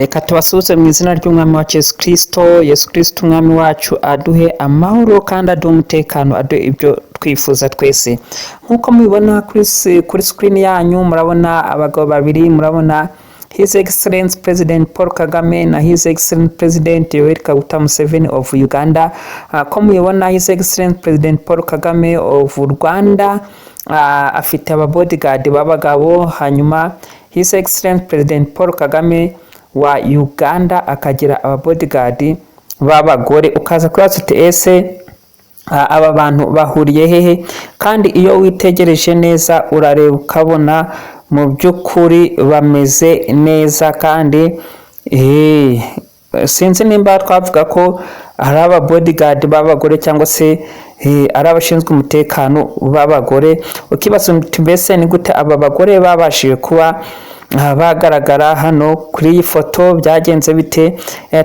Reka tubasuhuze mu izina ry'umwami wacu Yesu Kristo umwami wacu aduhe amahoro kandi aduhe umutekano, aduhe ibyo twifuza twese. Nk'uko mubibona kuri screen yanyu, murabona abagabo babiri, murabona His Excellency President Paul Kagame na His Excellency President Yoweri Kaguta Museveni of Uganda. Ko mubibona His Excellency President Paul Kagame of Rwanda afite bodyguard b'abagabo, hanyuma His Excellency President Paul Kagame wa Uganda akagira bodyguard b'abagore. Ukaza kubaza uti ese aba bantu bahuriye hehe? Kandi iyo witegereje neza urareba ukabona mu by'ukuri bameze neza, kandi sinzi nimba twavuga ko ari bodyguard b'abagore cyangwa se ari abashinzwe umutekano b'abagore. Ukibaza uti mbese ni gute aba bagore babashije kuba bagaragara hano kuri iyi foto? Byagenze bite?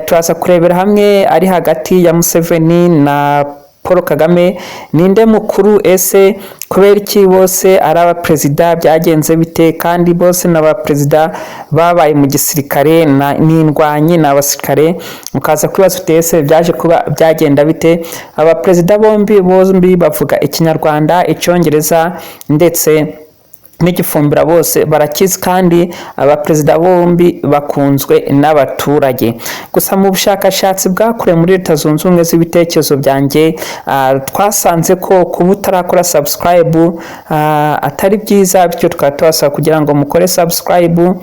Turaza kurebera hamwe ari hagati ya Museveni na Paul Kagame, ninde mukuru? Ese kubera iki bose ari abaperezida? Byagenze bite? kandi bose n'abaperezida babaye mu gisirikare n'indwanyi n'abasirikare. Mukaza kwibaza uti ese byaje kuba byagenda bite? Abaperezida bombi bavuga Ikinyarwanda, Icyongereza ndetse n'igifumbira, bose barakizi, kandi abaperezida bombi bakunzwe n'abaturage. Gusa mu bushakashatsi bwakorewe muri Leta Zunze Ubumwe z'ibitekerezo byanjye, twasanze ko kuba utarakora subscribe atari byiza, bityo tukaba tubasaba kugira ngo mukore subscribe,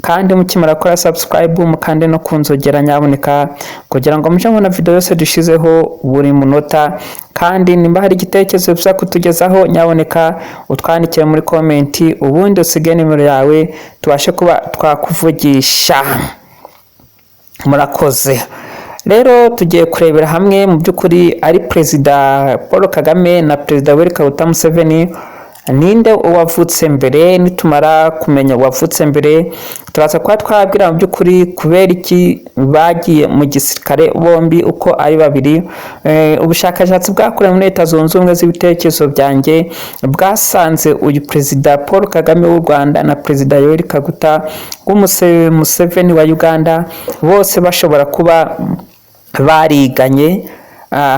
kandi mukimara gukora subscribe mukande no kunzogera nyaboneka, kugira ngo mujye mubona video yose dushizeho buri munota. Kandi nimba hari igitekerezo uza kutugezaho, nyaboneka utwandikire muri comment, ubundi usige nimero yawe tubashe kuba twakuvugisha. Murakoze. Rero tugiye kurebera hamwe mu by'ukuri ari Perezida Paul Kagame na Perezida Yoweri Kaguta Museveni, ninde uwavutse mbere. Nitumara kumenya uwavutse mbere, turaza kuba twabwira mu by'ukuri kubera iki bagiye mu gisirikare bombi uko ari babiri. Ubushakashatsi bwakorewe muri Leta Zunze Ubumwe z'ibitekerezo byanjye bwasanze uyu Perezida Paul Kagame w'u Rwanda na Perezida Yoweri Kaguta Museveni wa Uganda bose bashobora kuba bariganye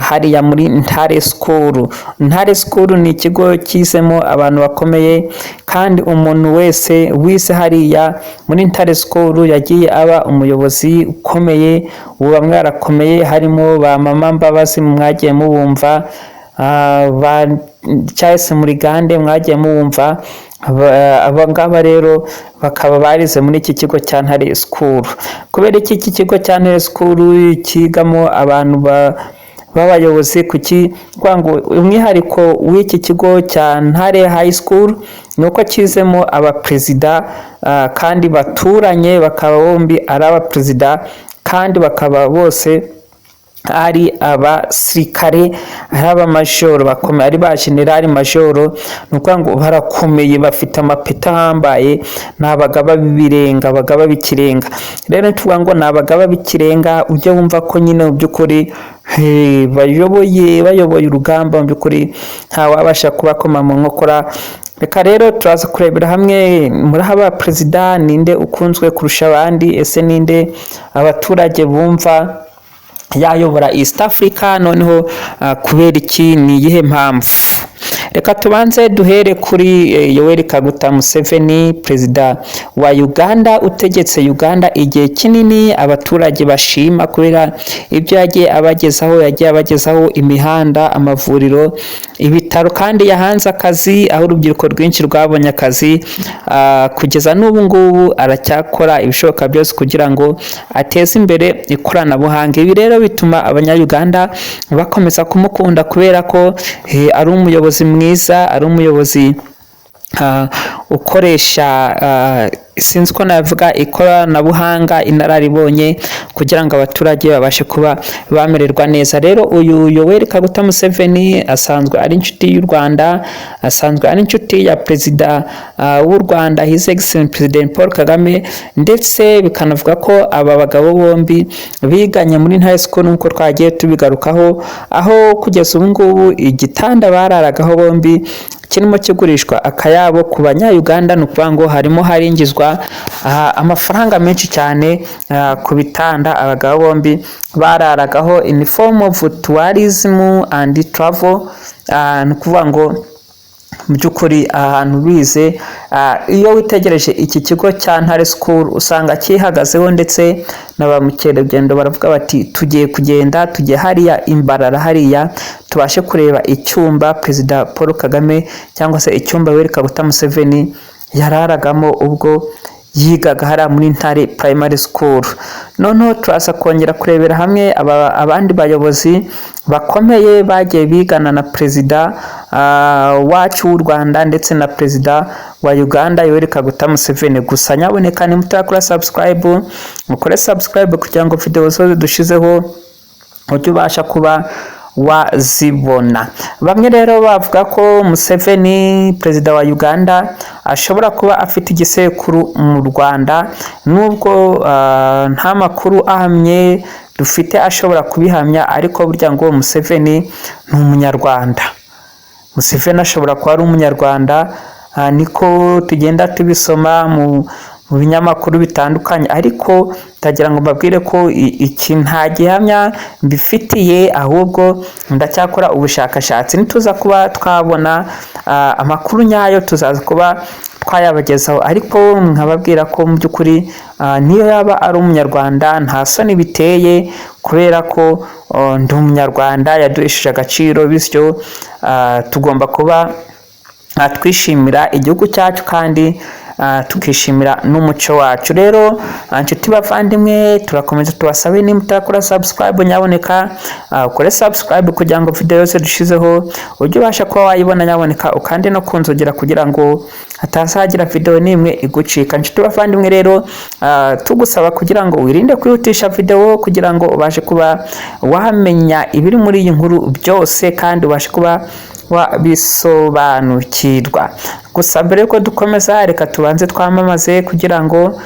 hariya muri Ntare School. Ntare School ni ikigo cyizemo abantu bakomeye, kandi umuntu wese wise hariya muri Ntare School yagiye aba umuyobozi ukomeye. Ubu mwarakomeye, harimo ba Mama Mbabazi mwagiye mubumva, ba Charles Murigande mwagiye mubumva. Abangaba rero bakaba barize muri iki kigo cya Ntare School. Kubera iki kigo cya Ntare School kigamo abantu b'abayobozi, kuki ngo umwihariko w'iki kigo cya Ntare High School nuko kizemo abaperezida kandi baturanye, bakaba bombi ari abaperezida, kandi bakaba bose ari abasirikare, ari abamajoro bakomeye, ari ba generali majoro. Nuko ngo barakomeye, bafite amapeta hambaye, n'abagaba b'ibirenga, abagaba b'ikirenga. Rero tuvuga ngo n'abagaba b'ikirenga, ujye wumva ko nyine mu by'ukuri bayoboye urugamba, mu by'ukuri ntawabasha kubakoma mu nkokora. Reka rero turaza kurebera hamwe muri aba perezida ninde ukunzwe kurusha abandi. Ese ninde abaturage bumva yayobora East Africa? Noneho kubera iki? ni iyihe mpamvu? Reka tubanze duhere kuri Yoweri Kaguta Museveni, Perezida wa Uganda utegetse Uganda igihe kinini, abaturage bashima kubera ibyo yagiye abagezaho imihanda, amavuriro, ibitaro, kandi yahanze akazi, aho urubyiruko rwinshi rwabonye akazi. Kugeza n'ubu ngubu aracyakora ibishoboka byose kugira ngo ateze imbere ikoranabuhanga. Ibi rero bituma abanya-Uganda bakomeza kumukunda kubera ko ari umuyobozi mwiza, ari umuyobozi ukoresha sinzi ko navuga ikoranabuhanga, inararibonye, kugira ngo abaturage babashe kuba bamererwa neza. Rero uyu Yoweri Kaguta Museveni asanzwe ari inshuti y'u Rwanda, asanzwe ari inshuti ya Perezida w'u Rwanda His Excellency President Paul Kagame, ndetse bikanavuga ko aba bagabo bombi biganye muri Ntare School nk'uko twagiye tubigarukaho, aho kugeza ubu ngubu igitanda bararagaho bombi kirimo kigurishwa akayabo ku banya-Uganda, ni ukuvuga ngo harimo harinjizwa amafaranga menshi cyane ku bitanda abagabo bombi bararagaho in form of tourism and travel. Ni ukuvuga ngo mu by'ukuri ahantu bize, iyo witegereje iki kigo cya Ntare School usanga cyihagazeho, ndetse na ba mukerarugendo baravuga bati tugiye kugenda tujye hariya Imbarara hariya tubashe kureba icyumba Perezida Paul Kagame cyangwa se icyumba Yoweri Kaguta Museveni yararagamo ubwo yigaga hariya muri Ntare Primary School. Noneho turaza kongera kurebera hamwe abandi bayobozi bakomeye bagiye bigana na Perezida wacu w'u Rwanda ndetse na Perezida wa Uganda Yoweri Kaguta Museveni. Gusa nyaboneka ni mutakora subscribe, mukore subscribe kugira ngo video zose dushizeho ujye ubasha kuba wazibona. Bamwe rero bavuga ko Museveni Perezida wa Uganda ashobora kuba afite igisekuru mu Rwanda, nubwo nta makuru ahamye dufite ashobora kubihamya, ariko burya ngo Museveni ni umunyarwanda. Museveni ashobora kuba ari umunyarwanda, niko tugenda tubisoma mu binyamakuru bitandukanye, ariko ndagira ngo mbabwire ko iki nta gihamya mbifitiye, ahubwo ndacyakora ubushakashatsi. Nituza kuba twabona amakuru nyayo tuzaza kuba twayabagezaho, ariko nkababwira ko mu by'ukuri niyo yaba ari umunyarwanda nta soni biteye, kubera ko ndi umunyarwanda yaduhesheje agaciro, bityo tugomba kuba twishimira igihugu cyacu kandi tukishimira n'umuco wacu. Rero inshuti bavandimwe, turakomeza tubasabe niba mutakora subscribe nyaboneka ukore subscribe kugira ngo video yose dushizeho ujye ubasha kuba wayibona nyaboneka, ukande no kunzogera kugira ngo hatazagira video nimwe igucika. Inshuti bavandimwe rero tugusaba kugira ngo wirinde kwihutisha video kugira ngo ubashe kuba wamenya ibiri muri iyi nkuru byose kandi ubashe kuba wabisobanukirwa. Gusa mbere ko dukomeza, reka tubanze twamamaze kugira ngo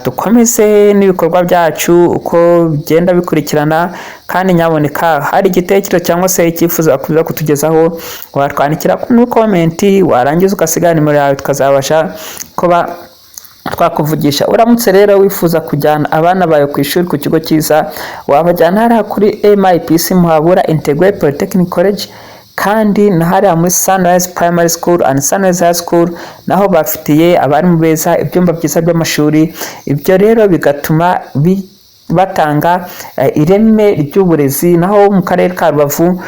dukomeze n'ibikorwa byacu uko bigenda bikurikirana. Kandi nyaboneka hari igitekerezo cyangwa se icyifuzo kuza kutugezaho, watwandikira kuri comment, warangiza ugasiga nimero yawe tukazabasha kuba twakuvugisha. Uramutse rero wifuza kujyana abana bawe ku ishuri ku kigo cyiza, wabajyana hariya kuri MIPC Muhabura Integrated Polytechnic College, kandi na hariya muri Sunrise Primary School and Sunrise High School naho bafitiye abarimu beza, ibyumba byiza by'amashuri. Ibyo rero bigatuma batanga ireme ry'uburezi. Naho mu karere ka Rubavu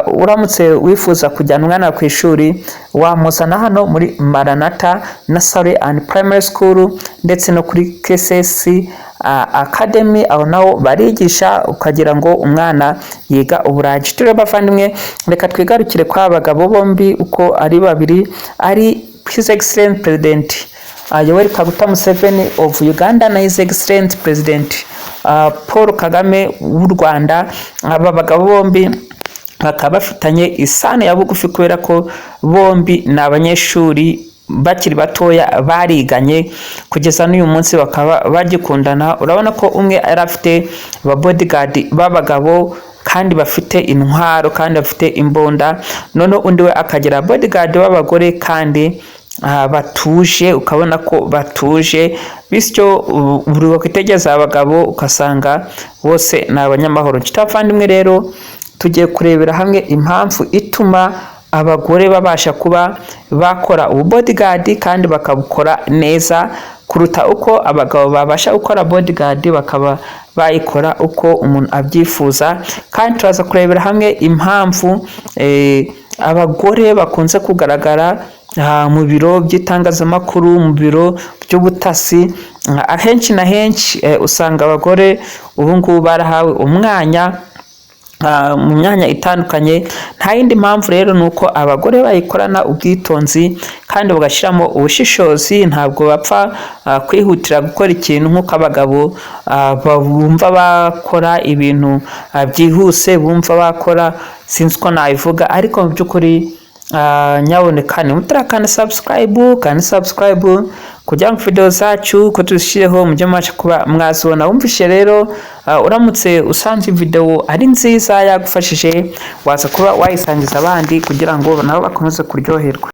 uramutse wifuza kujyana umwana ku ishuri, wamuzana hano muri Maranatha Nursery and Primary School ndetse no kuri KSS Academy, aho naho barigisha ukagira ngo umwana yiga uburaji. Turi bavandimwe, reka twigarukire kwa abagabo bombi uko ari babiri, ari His Excellent President Yoweri Kaguta Museveni of Uganda na His Excellent President Paul Kagame w'u Rwanda. Aba bagabo bombi bakaba bafitanye isano ya bugufi kubera ko bombi ni abanyeshuri bakiri batoya bariganye kugeza n'uyu munsi bakaba bagikundana. Urabona ko umwe ari afite ba bodyguard b'abagabo kandi bafite intwaro kandi bafite imbunda, none undi we akagira bodyguard b'abagore kandi batuje, ukabona ko batuje, bityo buri wakitegeza abagabo ukasanga bose ni abanyamahoro. Kitavandimwe rero tugiye kurebera hamwe impamvu ituma abagore babasha kuba bakora ubu bodyguard kandi bakabukora neza kuruta uko abagabo babasha gukora bodyguard bakaba bayikora uko umuntu abyifuza. Kandi turaza kurebera hamwe impamvu abagore bakunze kugaragara mu biro by'itangazamakuru, mu biro by'ubutasi. Ahenshi na henshi usanga abagore ubu ngubu barahawe umwanya mu myanya itandukanye. Nta yindi mpamvu rero nuko abagore bayikorana ubwitonzi kandi bagashyiramo ubushishozi. Ntabwo bapfa kwihutira gukora ikintu nk'uko abagabo bumva bakora ibintu byihuse, bumva bakora sinzi ko nabivuga, ariko mu by'ukuri nyaboneka ni mutarakana subscribe kugira ngo video zacu ko tuzishireho mujye mubasha kuba mwazibona. Wumvishe rero uramutse usanze video ari nziza yagufashije, waza kuba wayisangiza abandi kugira ngo nabo bakomeze kuryoherwa.